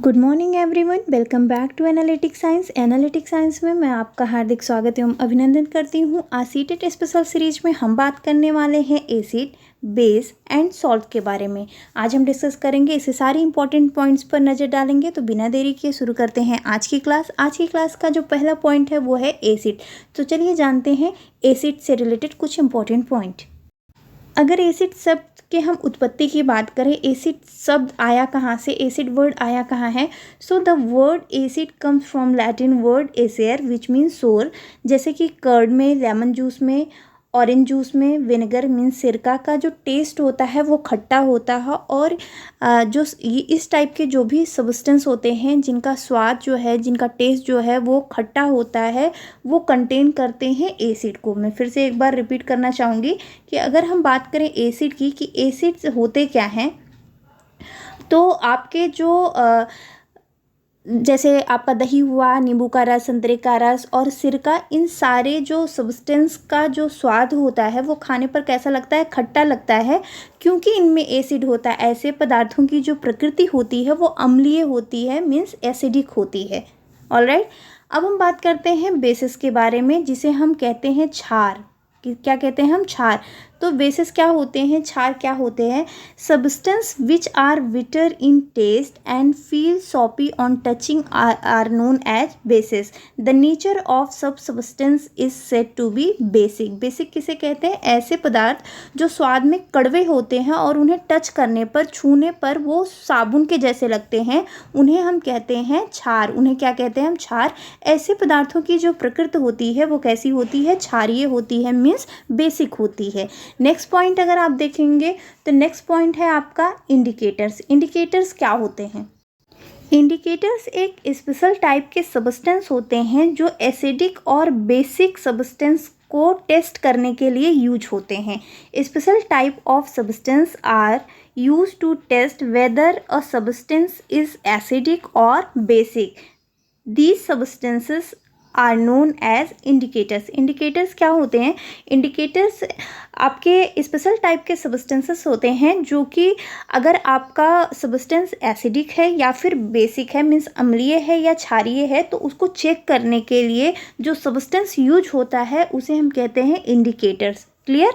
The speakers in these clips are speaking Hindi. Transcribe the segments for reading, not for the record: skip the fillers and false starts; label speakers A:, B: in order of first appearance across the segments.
A: Good morning everyone, welcome back to analytic science. Analytic science में मैं आपका हार्दिक स्वागत एवं अभिनंदन करती हूँ। आज सीटेट स्पेशल सीरीज में हम बात करने वाले हैं एसिड, बेस एंड सॉल्ट के बारे में। आज हम डिस्कस करेंगे, इसे सारे इंपॉर्टेंट पॉइंट्स पर नज़र डालेंगे। तो बिना देरी किए शुरू करते हैं आज की क्लास। आज की क्लास का जो पहला पॉइंट है वो है एसिड। तो चलिए जानते हैं एसिड से रिलेटेड कुछ इंपॉर्टेंट पॉइंट। अगर एसिड शब्द के हम उत्पत्ति की बात करें, एसिड शब्द आया कहाँ से, एसिड वर्ड आया कहाँ है। So the word acid comes from Latin word acere which means sour. जैसे कि कर्ड में, लेमन जूस में, ऑरेंज जूस में, विनेगर मीन्स सिरका का जो टेस्ट होता है वो खट्टा होता है। और जो इस टाइप के जो भी सब्सटेंस होते हैं जिनका स्वाद जो है, जिनका टेस्ट जो है वो खट्टा होता है, वो कंटेन करते हैं एसिड को। मैं फिर से एक बार रिपीट करना चाहूँगी कि अगर हम बात करें एसिड की, कि एसिड्स होते क्या हैं, तो आपके जो जैसे आपका दही हुआ, नींबू का रस, संतरे का रस और सिरका, इन सारे जो सब्सटेंस का जो स्वाद होता है वो खाने पर कैसा लगता है, खट्टा लगता है, क्योंकि इनमें एसिड होता है। ऐसे पदार्थों की जो प्रकृति होती है वो अम्लीय होती है, मीन्स एसिडिक होती है। ऑलराइट, अब हम बात करते हैं बेसिस के बारे में, जिसे हम कहते हैं क्षार। क्या कहते हैं हम? क्षार। तो बेसिस क्या होते हैं, क्षार क्या होते हैं? Substance which are bitter in taste and feel soapy on touching are known as bases. The nature of sub substance is said to be basic. Basic किसे कहते हैं? ऐसे पदार्थ जो स्वाद में कड़वे होते हैं और उन्हें टच करने पर, छूने पर वो साबुन के जैसे लगते हैं, उन्हें हम कहते हैं क्षार। उन्हें क्या कहते हैं हम? क्षार। ऐसे पदार्थों की जो प्रकृति होती है वो कैसी होती है? क्षारीय होती है, मीन्स बेसिक होती है। नेक्स्ट पॉइंट अगर आप देखेंगे तो नेक्स्ट पॉइंट है आपका इंडिकेटर्स। इंडिकेटर्स क्या होते हैं? इंडिकेटर्स एक स्पेशल टाइप के सब्सटेंस होते हैं जो एसिडिक और बेसिक सब्सटेंस को टेस्ट करने के लिए यूज होते हैं। Special type of substance are use to test whether a substance is acidic और basic. These substances are known as indicators. Indicators क्या होते हैं? इंडिकेटर्स आपके स्पेशल टाइप के सब्सटेंसेस होते हैं जो कि अगर आपका सब्सटेंस एसिडिक है या फिर बेसिक है, मीन्स अम्लीय है या क्षारीय है, तो उसको चेक करने के लिए जो सब्सटेंस यूज होता है उसे हम कहते हैं इंडिकेटर्स। क्लियर?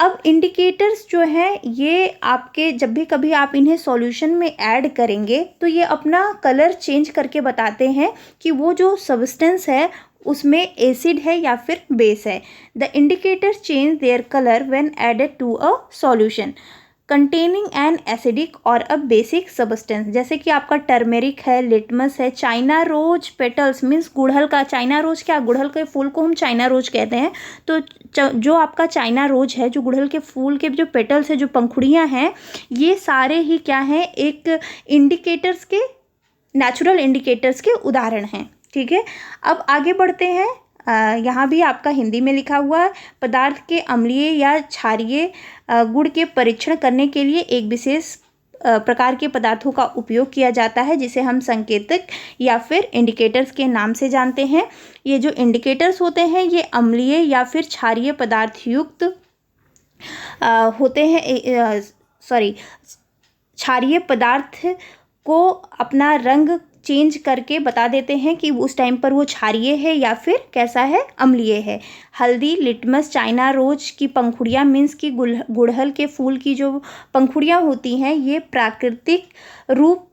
A: अब इंडिकेटर्स जो हैं ये आपके, जब भी कभी आप इन्हें सॉल्यूशन में ऐड करेंगे तो ये अपना कलर चेंज करके बताते हैं कि वो जो सब्सटेंस है उसमें एसिड है या फिर बेस है। The indicators change their colour when added to a solution containing an acidic और अ बेसिक सब्सटेंस। जैसे कि आपका टर्मेरिक है, लिटमस है, चाइना रोज पेटल्स मीन्स गुड़हल का, चाइना रोज क्या, गुड़हल के फूल को हम चाइना रोज कहते हैं। तो जो आपका चाइना रोज है, जो गुड़हल के फूल के जो पेटल्स है, जो पंखुड़ियाँ हैं, ये सारे ही क्या हैं, एक इंडिकेटर्स के, नेचुरल इंडिकेटर्स के उदाहरण हैं। ठीक है, अब आगे बढ़ते हैं। यहाँ भी आपका हिंदी में लिखा हुआ है, पदार्थ के अम्लीय या क्षारीय गुण के परीक्षण करने के लिए एक विशेष प्रकार के पदार्थों का उपयोग किया जाता है, जिसे हम संकेतक या फिर इंडिकेटर्स के नाम से जानते हैं। ये जो इंडिकेटर्स होते हैं ये अम्लीय या फिर क्षारीय पदार्थ युक्त होते हैं, क्षारीय पदार्थ को अपना रंग चेंज करके बता देते हैं कि उस टाइम पर वो क्षारीय है या फिर कैसा है, अम्लीय है। हल्दी, लिटमस, चाइना रोज की पंखुड़ियाँ मीन्स की गुड़हल के फूल की जो पंखुड़ियाँ होती हैं, ये प्राकृतिक रूप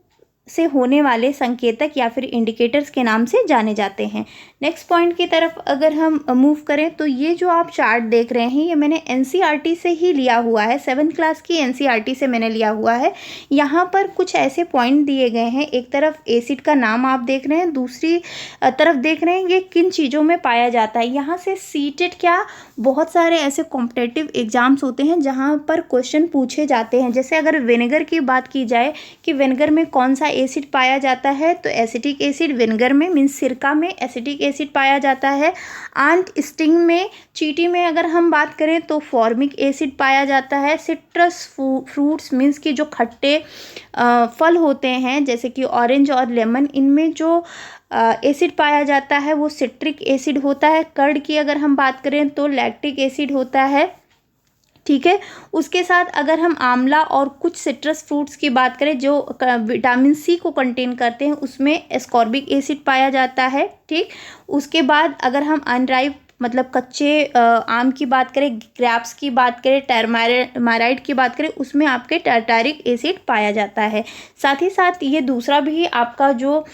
A: से होने वाले संकेतक या फिर इंडिकेटर्स के नाम से जाने जाते हैं। नेक्स्ट पॉइंट की तरफ अगर हम मूव करें तो ये जो आप चार्ट देख रहे हैं ये मैंने एनसीईआरटी से ही लिया हुआ है, 7th क्लास की एनसीईआरटी से मैंने लिया हुआ है। यहाँ पर कुछ ऐसे पॉइंट दिए गए हैं, एक तरफ एसिड का नाम आप देख रहे हैं, दूसरी तरफ देख रहे हैं ये किन चीज़ों में पाया जाता है। यहाँ से सीटेट क्या, बहुत सारे ऐसे कॉम्पिटेटिव एग्जाम्स होते हैं जहाँ पर क्वेश्चन पूछे जाते हैं। जैसे अगर विनेगर की बात की जाए कि विनेगर में कौन सा एसिड पाया जाता है, तो एसिटिक एसिड विनेगर में, मीन्स सिरका में एसिटिक एसिड पाया जाता है। आंत स्टिंग में, चींटी में अगर हम बात करें तो फॉर्मिक एसिड पाया जाता है। सिट्रस फ्रूट्स मीन्स कि जो खट्टे फल होते हैं जैसे कि ऑरेंज और लेमन, इनमें जो एसिड पाया जाता है वो सिट्रिक एसिड होता है। कर्ड की अगर हम बात करें तो लैक्टिक एसिड होता है। ठीक है। उसके साथ अगर हम आंवला और कुछ सिट्रस फ्रूट्स की बात करें जो विटामिन सी को कंटेन करते हैं, उसमें एस्कॉर्बिक एसिड पाया जाता है। ठीक, उसके बाद अगर हम अनराइप मतलब कच्चे आम की बात करें, ग्रेप्स की बात करें, टर्माराइड की बात करें, उसमें आपके टार्टारिक एसिड पाया जाता है। साथ ही साथ ये दूसरा भी आपका जो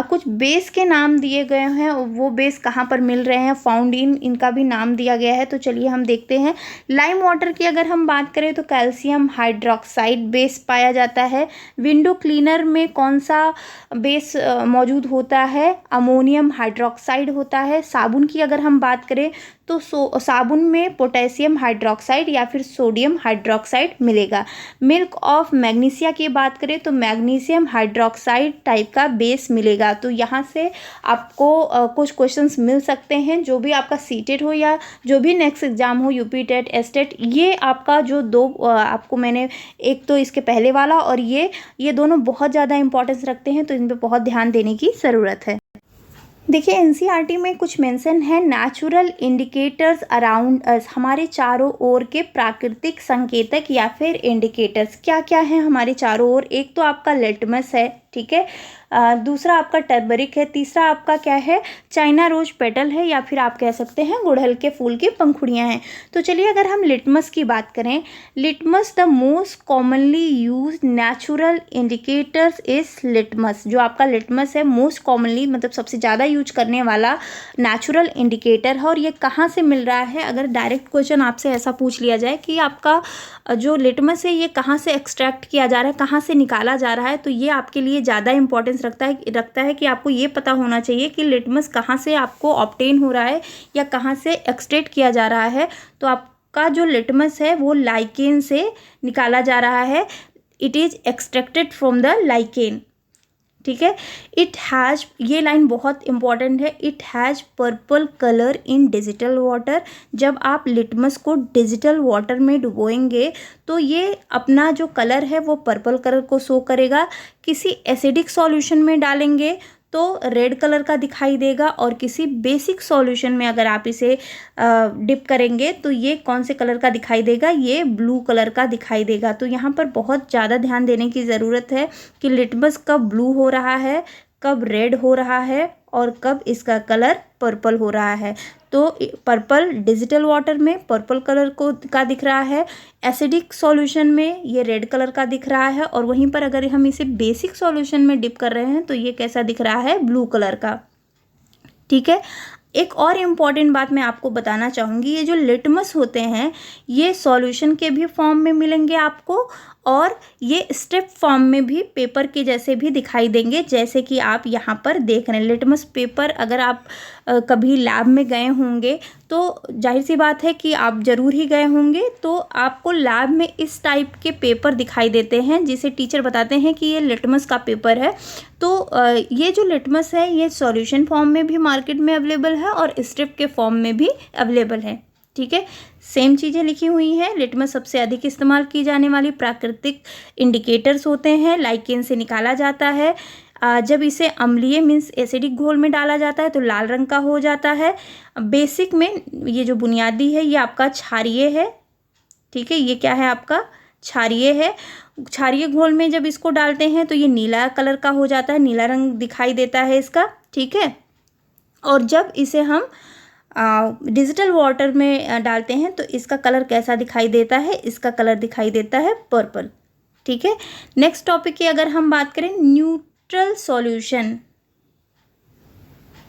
A: कुछ बेस के नाम दिए गए हैं, वो बेस कहाँ पर मिल रहे हैं, फाउंड इन, इनका भी नाम दिया गया है। तो चलिए हम देखते हैं। लाइम वाटर की अगर हम बात करें तो कैल्शियम हाइड्रोक्साइड बेस पाया जाता है। विंडो क्लीनर में कौन सा बेस मौजूद होता है, अमोनियम हाइड्रोक्साइड होता है। साबुन की अगर हम बात करें तो साबुन में पोटेशियम हाइड्रोक्साइड या फिर सोडियम हाइड्रोक्साइड मिलेगा। मिल्क ऑफ मैग्नीशिया की बात करें तो मैग्नीशियम हाइड्रोक्साइड टाइप का बेस मिलेगा। तो यहाँ से आपको कुछ क्वेश्चंस मिल सकते हैं, जो भी आपका सीटेट हो या जो भी नेक्स्ट एग्जाम हो, यूपी टेट, एसटेट, ये आपका जो दो आपको मैंने एक तो इसके पहले वाला और ये दोनों बहुत ज़्यादा इंपॉर्टेंस रखते हैं, तो इन पर बहुत ध्यान देने की ज़रूरत है। देखिए एनसीईआरटी में कुछ मेंशन है, नेचुरल इंडिकेटर्स अराउंड अस, हमारे चारों ओर के प्राकृतिक संकेतक या फिर इंडिकेटर्स क्या क्या हैं हमारे चारों ओर। एक तो आपका लिटमस है, ठीक है, दूसरा आपका टर्मरिक है, तीसरा आपका क्या है, चाइना रोज पेटल है, या फिर आप कह सकते हैं गुड़हल के फूल की पंखुड़ियाँ हैं। तो चलिए अगर हम लिटमस की बात करें, litmus the most commonly use natural indicators is litmus. जो आपका लिटमस है मोस्ट कॉमनली मतलब सबसे ज़्यादा यूज करने वाला नेचुरल इंडिकेटर है। और ये कहाँ से मिल रहा है, अगर डायरेक्ट क्वेश्चन आपसे ऐसा पूछ लिया जाए कि आपका जो लिटमस है ये कहाँ से एक्सट्रैक्ट किया जा रहा है, कहाँ से निकाला जा रहा है, तो ये आपके लिए ज़्यादा इंपॉर्टेंस रखता है कि आपको ये पता होना चाहिए कि लिटमस कहाँ से आपको ऑब्टेन हो रहा है या कहाँ से एक्सट्रैक्ट किया जा रहा है। तो आपका जो लिटमस है वो लाइकेन से निकाला जा रहा है। It is extracted from the lichen, ठीक है। इट हैज़, ये लाइन बहुत इंपॉर्टेंट है, it has purple colour in digital water. जब आप लिटमस को डिजिटल वाटर में डुबोएंगे तो ये अपना जो कलर है वो पर्पल कलर को शो करेगा। किसी एसिडिक सॉल्यूशन में डालेंगे तो रेड कलर का दिखाई देगा, और किसी बेसिक सॉल्यूशन में अगर आप इसे डिप करेंगे तो ये कौन से कलर का दिखाई देगा, ये ब्लू कलर का दिखाई देगा। तो यहाँ पर बहुत ज़्यादा ध्यान देने की ज़रूरत है कि लिटमस कब ब्लू हो रहा है, कब रेड हो रहा है, और कब इसका कलर पर्पल हो रहा है। तो पर्पल डिजिटल वाटर में पर्पल कलर का दिख रहा है, एसिडिक सॉल्यूशन में ये रेड कलर का दिख रहा है, और वहीं पर अगर हम इसे बेसिक सॉल्यूशन में डिप कर रहे हैं तो ये कैसा दिख रहा है, ब्लू कलर का, ठीक है। एक और इम्पॉर्टेंट बात मैं आपको बताना चाहूँगी, ये जो लिटमस होते हैं ये सॉल्यूशन के भी फॉर्म में मिलेंगे आपको, और ये स्ट्रिप फॉर्म में भी पेपर के जैसे भी दिखाई देंगे, जैसे कि आप यहाँ पर देख रहे हैं। लिटमस पेपर अगर आप कभी लैब में गए होंगे तो जाहिर सी बात है कि आप ज़रूर ही गए होंगे, तो आपको लैब में इस टाइप के पेपर दिखाई देते हैं जिसे टीचर बताते हैं कि ये लिटमस का पेपर है। तो ये जो लिटमस है ये सॉल्यूशन फॉर्म में भी मार्केट में अवेलेबल है और स्ट्रिप के फॉर्म में भी अवेलेबल है, ठीक है। सेम चीज़ें लिखी हुई हैं। लिटमस सबसे अधिक इस्तेमाल की जाने वाली प्राकृतिक इंडिकेटर्स होते हैं, लाइकेन से निकाला जाता है। जब इसे अम्लीय मीन्स एसिडिक घोल में डाला जाता है तो लाल रंग का हो जाता है। बेसिक में ये जो बुनियादी है ये आपका क्षारीय है, ठीक है, ये क्या है आपका क्षारीय है। क्षारीय घोल में जब इसको डालते हैं तो ये नीला कलर का हो जाता है, नीला रंग दिखाई देता है इसका, ठीक है। और जब इसे हम डिजिटल वाटर में डालते हैं तो इसका कलर कैसा दिखाई देता है, इसका कलर दिखाई देता है पर्पल, ठीक है। नेक्स्ट टॉपिक की अगर हम बात करें न्यूट्रल सॉल्यूशन,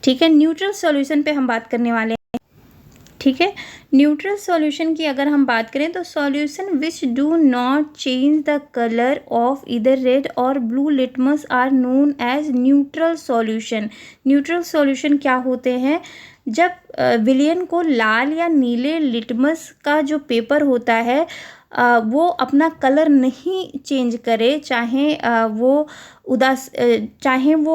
A: ठीक है, न्यूट्रल सॉल्यूशन पे हम बात करने वाले हैं, ठीक है। न्यूट्रल सॉल्यूशन की अगर हम बात करें तो solution which do not change the colour of either red और blue litmus are known as neutral solution. Neutral solution क्या होते हैं, जब विलियन को लाल या नीले लिटमस का जो पेपर होता है वो अपना कलर नहीं चेंज करे, चाहे वो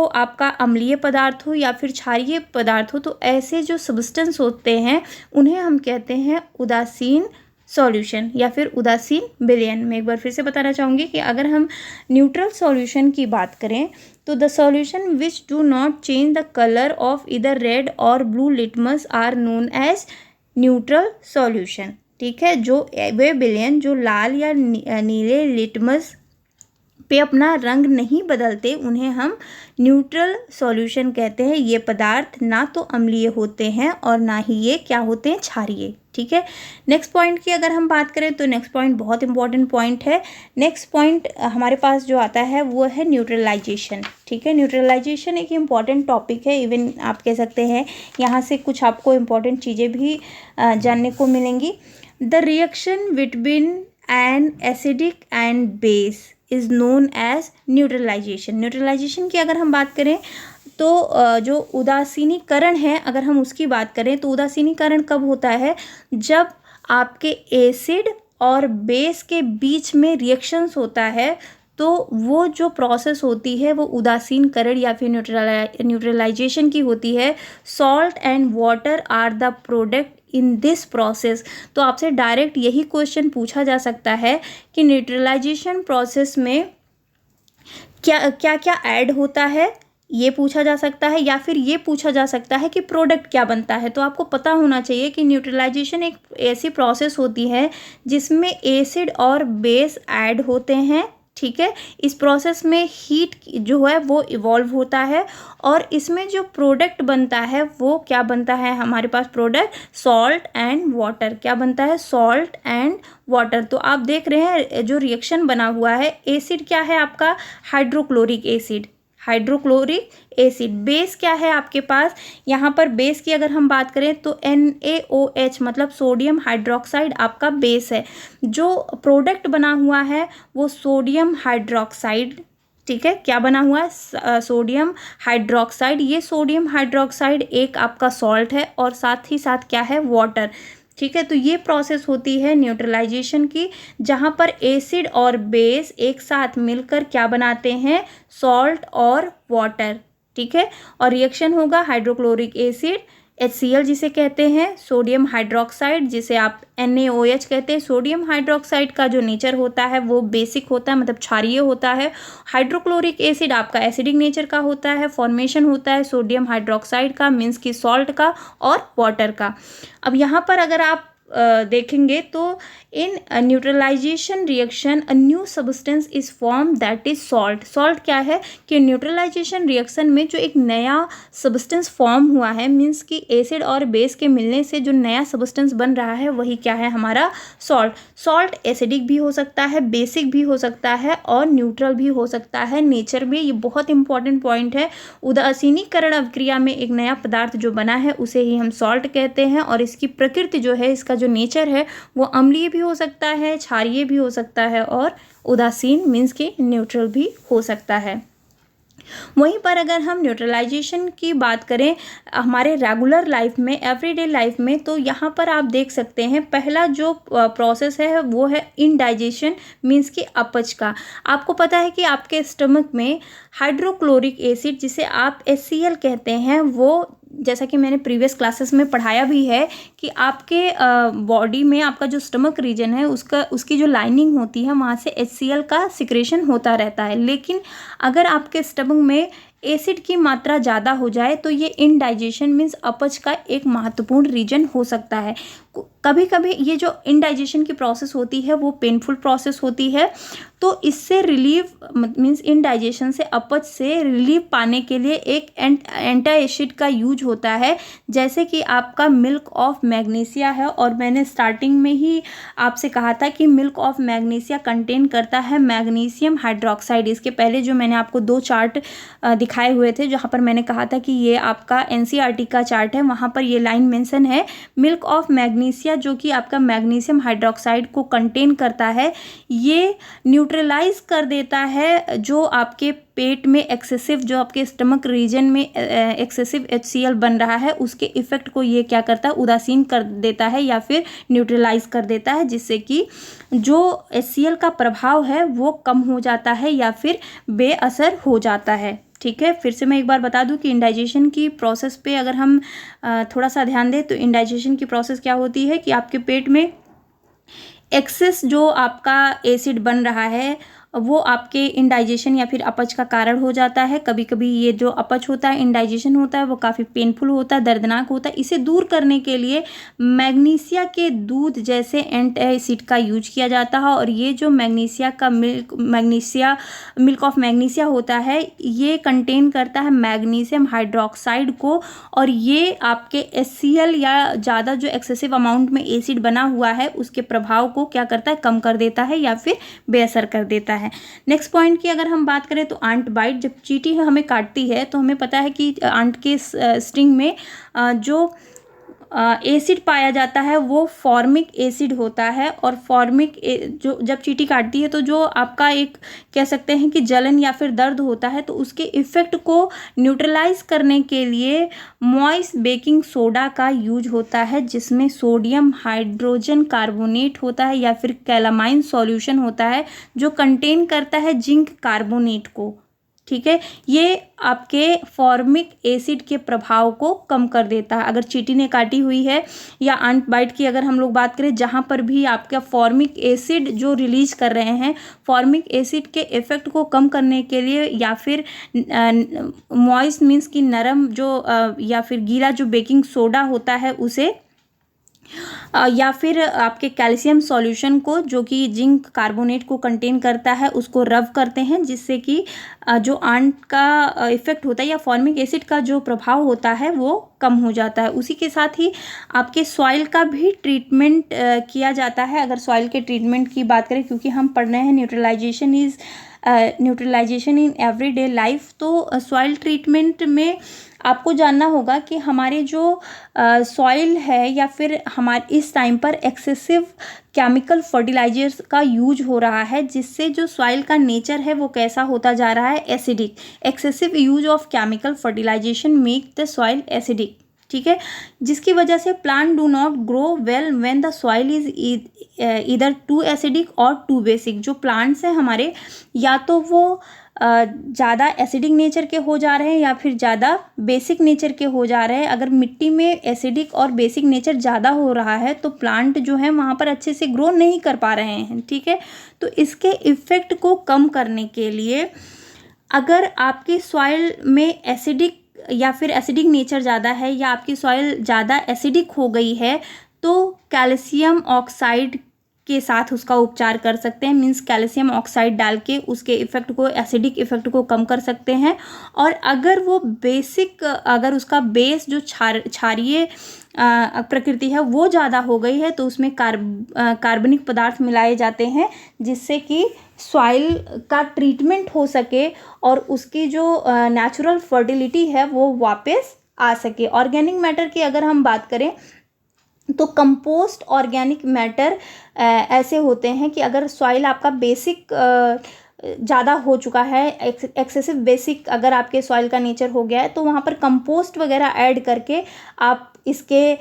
A: आपका अम्लीय पदार्थ हो या फिर क्षारीय पदार्थ हो, तो ऐसे जो सब्सटेंस होते हैं उन्हें हम कहते हैं उदासीन सॉल्यूशन या फिर उदासीन विलयन। मैं एक बार फिर से बताना चाहूँगी कि अगर हम न्यूट्रल सॉल्यूशन की बात करें तो the solution which do not change the colour of either red और blue litmus are known as neutral solution, ठीक है, जो वे विलयन जो लाल या नीले लिटमस पे अपना रंग नहीं बदलते उन्हें हम न्यूट्रल सॉल्यूशन कहते हैं। ये पदार्थ ना तो अम्लीय होते हैं और ना ही ये क्या होते हैं, क्षारीय। ठीक है, नेक्स्ट पॉइंट की अगर हम बात करें तो नेक्स्ट पॉइंट बहुत इंपॉर्टेंट पॉइंट है। नेक्स्ट पॉइंट हमारे पास जो आता है वो है न्यूट्रलाइजेशन। ठीक है, न्यूट्रलाइजेशन एक इम्पॉर्टेंट टॉपिक है, इवन आप कह सकते हैं यहाँ से कुछ आपको इम्पॉर्टेंट चीज़ें भी जानने को मिलेंगी। The reaction between an acidic and base is known as neutralisation. Neutralisation की अगर हम बात करें तो जो उदासीनीकरण है, अगर हम उसकी बात करें तो उदासीनीकरण कब होता है, जब आपके एसिड और बेस के बीच में रिएक्शंस होता है तो वो जो प्रोसेस होती है वो उदासीनकरण या फिर न्यूट्रलाइजेशन की होती है। Salt and water are the product in this process. तो आपसे डायरेक्ट यही क्वेश्चन पूछा जा सकता है कि न्यूट्रलाइजेशन प्रोसेस में क्या क्या क्या ऐड होता है, ये पूछा जा सकता है, या फिर ये पूछा जा सकता है कि प्रोडक्ट क्या बनता है। तो आपको पता होना चाहिए कि न्यूट्रलाइजेशन एक ऐसी प्रोसेस होती है जिसमें एसिड और बेस ऐड होते हैं। ठीक है, इस प्रोसेस में हीट जो है वो इवॉल्व होता है और इसमें जो प्रोडक्ट बनता है वो क्या बनता है, हमारे पास प्रोडक्ट सॉल्ट एंड वाटर। क्या बनता है, सॉल्ट एंड वाटर। तो आप देख रहे हैं जो रिएक्शन बना हुआ है, एसिड क्या है आपका, hydrochloric acid, hydrochloric acid. Base क्या है आपके पास, यहाँ पर बेस की अगर हम बात करें तो NaOH मतलब सोडियम हाइड्रोक्साइड आपका बेस है। जो प्रोडक्ट बना हुआ है वो सोडियम हाइड्रोक्साइड। ठीक है, क्या बना हुआ है, सोडियम हाइड्रोक्साइड। ये सोडियम हाइड्रोक्साइड एक आपका सॉल्ट है और साथ ही साथ क्या है, वाटर। ठीक है, तो ये प्रोसेस होती है न्यूट्रलाइजेशन की, जहाँ पर एसिड और बेस एक साथ मिलकर क्या बनाते हैं, सॉल्ट और वाटर। ठीक है, और रिएक्शन होगा हाइड्रोक्लोरिक एसिड HCl जिसे कहते हैं, सोडियम हाइड्रोक्साइड जिसे आप NaOH कहते हैं। सोडियम हाइड्रोक्साइड का जो नेचर होता है वो बेसिक होता है, मतलब क्षारीय होता है। हाइड्रोक्लोरिक एसिड आपका एसिडिक नेचर का होता है। फॉर्मेशन होता है सोडियम हाइड्रोक्साइड का, मीन्स की सॉल्ट का और वाटर का। अब यहाँ पर अगर आप देखेंगे तो in neutralisation reaction a new substance is form that is salt. Salt क्या है कि न्यूट्रलाइजेशन रिएक्शन में जो एक नया सब्सटेंस फॉर्म हुआ है, मीन्स कि एसिड और बेस के मिलने से जो नया सब्सटेंस बन रहा है वही क्या है, हमारा सॉल्ट। सॉल्ट एसिडिक भी हो सकता है, बेसिक भी हो सकता है और न्यूट्रल भी हो सकता है नेचर में। ये बहुत इंपॉर्टेंट पॉइंट है। उदासीनीकरण अभिक्रिया में एक नया पदार्थ जो बना है उसे ही हम सॉल्ट कहते हैं और इसकी प्रकृति जो है, इसका जो नेचर है वो अम्लीय भी हो सकता है, क्षारीय भी हो सकता है और उदासीन मीन्स कि न्यूट्रल भी हो सकता है। वहीं पर अगर हम न्यूट्रलाइजेशन की बात करें हमारे रेगुलर लाइफ में, एवरीडे लाइफ में, तो यहाँ पर आप देख सकते हैं पहला जो प्रोसेस है वो है इनडाइजेशन मीन्स कि अपच का। आपको पता है कि आपके स्टमक में हाइड्रोक्लोरिक एसिड जिसे आप HCl कहते हैं, वो जैसा कि मैंने प्रीवियस क्लासेस में पढ़ाया भी है कि आपके बॉडी में आपका जो स्टमक रीजन है उसकी जो लाइनिंग होती है वहाँ से HCl का सिक्रेशन होता रहता है। लेकिन अगर आपके स्टमक में एसिड की मात्रा ज़्यादा हो जाए तो ये इनडाइजेशन मीन्स अपच का एक महत्वपूर्ण रीजन हो सकता है। कभी कभी ये जो इनडाइजेशन की प्रोसेस होती है वो पेनफुल प्रोसेस होती है, तो इससे रिलीव मीन्स इनडाइजेशन से, अपच से रिलीफ पाने के लिए एक एंटी एसिड का यूज होता है, जैसे कि आपका मिल्क ऑफ मैग्नीशिया है। और मैंने स्टार्टिंग में ही आपसे कहा था कि मिल्क ऑफ मैग्नीशिया कंटेन करता है मैग्नीशियम हाइड्रोक्साइड। इसके पहले जो मैंने आपको 2 चार्ट दिखाए हुए थे जहाँ पर मैंने कहा था कि ये आपका NCERT का चार्ट है, वहाँ पर ये लाइन मेंशन है मिल्क ऑफ मैग्नीशिया जो कि आपका मैग्नीशियम हाइड्रोक्साइड को कंटेन करता है। ये न्यूट्रलाइज कर देता है जो आपके पेट में एक्सेसिव, जो आपके स्टमक रीजन में एक्सेसिव HCl बन रहा है उसके इफेक्ट को ये क्या करता है, उदासीन कर देता है या फिर न्यूट्रलाइज कर देता है, जिससे कि जो HCl का प्रभाव है वो कम हो जाता है या फिर बेअसर हो जाता है। ठीक है, फिर से मैं एक बार बता दूं कि इंडाइजेशन की प्रोसेस पे अगर हम थोड़ा सा ध्यान दें तो इंडाइजेशन की प्रोसेस क्या होती है कि आपके पेट में एक्सेस जो आपका एसिड बन रहा है वो आपके इंडाइजेशन या फिर अपच का कारण हो जाता है। कभी कभी ये जो अपच होता है, इंडाइजेशन होता है, वो काफ़ी पेनफुल होता है, दर्दनाक होता है। इसे दूर करने के लिए मैग्नीशिया के दूध जैसे एंटासिड का यूज किया जाता है। और ये जो मैग्नीशिया का मिल्क ऑफ मैग्नीशिया होता है, ये कंटेन करता है मैग्नीशियम हाइड्रोक्साइड को, और ये आपके HCl या ज़्यादा जो एक्सेसिव अमाउंट में एसिड बना हुआ है उसके प्रभाव को क्या करता है, कम कर देता है या फिर बेअसर कर देता है। नेक्स्ट पॉइंट की अगर हम बात करें तो आंट बाइट, जब चींटी हमें काटती है तो हमें पता है कि आंट के स्टिंग में जो एसिड पाया जाता है वो फॉर्मिक एसिड होता है। और जो जब चींटी काटती है तो जो आपका एक कह सकते हैं कि जलन या फिर दर्द होता है, तो उसके इफ़ेक्ट को न्यूट्रलाइज करने के लिए मॉइस्ट बेकिंग सोडा का यूज होता है, जिसमें सोडियम हाइड्रोजन कार्बोनेट होता है या फिर कैलामाइन सॉल्यूशन होता है, जो कंटेन करता है जिंक कार्बोनेट को। ठीक है, ये आपके फॉर्मिक एसिड के प्रभाव को कम कर देता है। अगर चींटी ने काटी हुई है या आंट बाइट की अगर हम लोग बात करें, जहाँ पर भी आपका फॉर्मिक एसिड जो रिलीज कर रहे हैं, फॉर्मिक एसिड के इफेक्ट को कम करने के लिए या फिर मॉइस्ट मीन्स की नरम जो या फिर गीला जो बेकिंग सोडा होता है उसे या फिर आपके कैल्शियम सॉल्यूशन को जो कि जिंक कार्बोनेट को कंटेन करता है उसको रब करते हैं, जिससे कि जो आंट का इफेक्ट होता है या फॉर्मिक एसिड का जो प्रभाव होता है वो कम हो जाता है। उसी के साथ ही आपके सॉइल का भी ट्रीटमेंट किया जाता है। अगर सॉइल के ट्रीटमेंट की बात करें, क्योंकि हम पढ़ रहे हैं न्यूट्रलाइजेशन इन एवरीडे लाइफ, तो सॉइल ट्रीटमेंट में आपको जानना होगा कि हमारे जो सॉइल है या फिर हमारे इस टाइम पर एक्सेसिव केमिकल फर्टिलाइजर्स का यूज हो रहा है, जिससे जो सॉइल का नेचर है वो कैसा होता जा रहा है, acidic. Excessive use of chemical fertilisation make the soil acidic. ठीक है, जिसकी वजह से plant do not grow well when the soil is either too acidic और टू बेसिक। जो प्लांट्स हैं हमारे, या तो वो ज़्यादा एसिडिक नेचर के हो जा रहे हैं या फिर ज़्यादा बेसिक नेचर के हो जा रहे हैं। अगर मिट्टी में एसिडिक और बेसिक नेचर ज़्यादा हो रहा है तो प्लांट जो है वहाँ पर अच्छे से ग्रो नहीं कर पा रहे हैं। ठीक है, तो इसके इफ़ेक्ट को कम करने के लिए अगर आपकी सॉइल में एसिडिक या फिर एसिडिक नेचर ज़्यादा है या आपकी सॉइल ज़्यादा एसिडिक हो गई है, तो कैल्शियम ऑक्साइड के साथ उसका उपचार कर सकते हैं। मीन्स कैल्शियम ऑक्साइड डाल के उसके इफ़ेक्ट को, एसिडिक इफ़ेक्ट को कम कर सकते हैं। और अगर वो बेसिक, अगर उसका बेस जो क्षारीय प्रकृति है वो ज़्यादा हो गई है, तो उसमें कार्बनिक पदार्थ मिलाए जाते हैं, जिससे कि सॉइल का ट्रीटमेंट हो सके और उसकी जो नेचुरल फर्टिलिटी है वो वापस आ सके। ऑर्गेनिक मैटर की अगर हम बात करें तो कंपोस्ट ऑर्गेनिक मैटर ऐसे होते हैं कि अगर सॉइल आपका बेसिक ज़्यादा हो चुका है, एक्सेसिव बेसिक अगर आपके सॉइल का नेचर हो गया है, तो वहाँ पर कंपोस्ट वगैरह ऐड करके आप इसके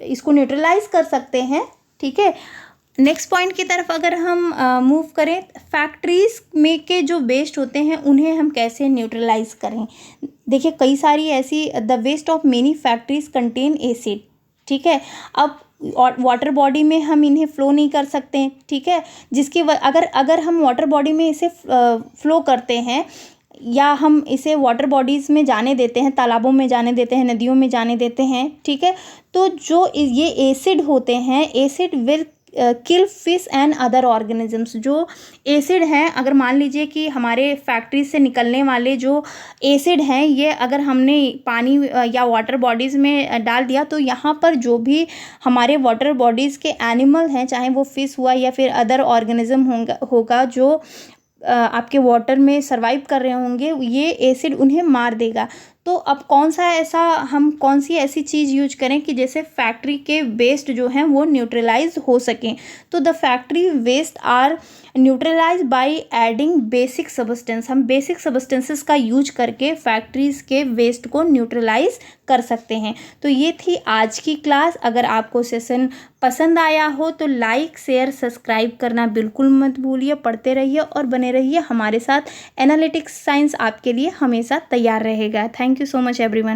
A: इसको न्यूट्रलाइज कर सकते हैं। ठीक है, नेक्स्ट पॉइंट की तरफ अगर हम मूव करें, फैक्ट्रीज में के जो वेस्ट होते हैं उन्हें हम कैसे न्यूट्रलाइज करें। देखिए, कई सारी ऐसी the waste of many factories contain acid. ठीक है, अब वाटर बॉडी में हम इन्हें फ्लो नहीं कर सकते। ठीक है, जिसकी अगर हम वाटर बॉडी में इसे फ्लो करते हैं या हम इसे वाटर बॉडीज़ में जाने देते हैं, तालाबों में जाने देते हैं, नदियों में जाने देते हैं, ठीक है, तो जो ये एसिड होते हैं, acid will kill fish and other organisms. जो एसिड हैं, अगर मान लीजिए कि हमारे फैक्ट्री से निकलने वाले जो एसिड हैं, ये अगर हमने पानी या वाटर बॉडीज़ में डाल दिया, तो यहाँ पर जो भी हमारे वाटर बॉडीज़ के एनिमल हैं, चाहे वो फिश हुआ या फिर अदर ऑर्गेनिज्म होगा जो आपके वाटर में सर्वाइव कर रहे होंगे, ये एसिड उन्हें मार देगा। तो अब हम कौन सी ऐसी चीज़ यूज करें कि जैसे फैक्ट्री के वेस्ट जो हैं वो न्यूट्रलाइज हो सकें। तो the factory waste are neutralise by adding basic substance. हम बेसिक सब्सटेंसेस का यूज करके फैक्ट्रीज के वेस्ट को न्यूट्रलाइज कर सकते हैं। तो ये थी आज की क्लास। अगर आपको सेशन पसंद आया हो तो लाइक, शेयर, सब्सक्राइब करना बिल्कुल मत भूलिए। पढ़ते रहिए और बने रहिए हमारे साथ। एनालिटिक्स साइंस आपके लिए हमेशा तैयार रहेगा। Thank you so much everyone.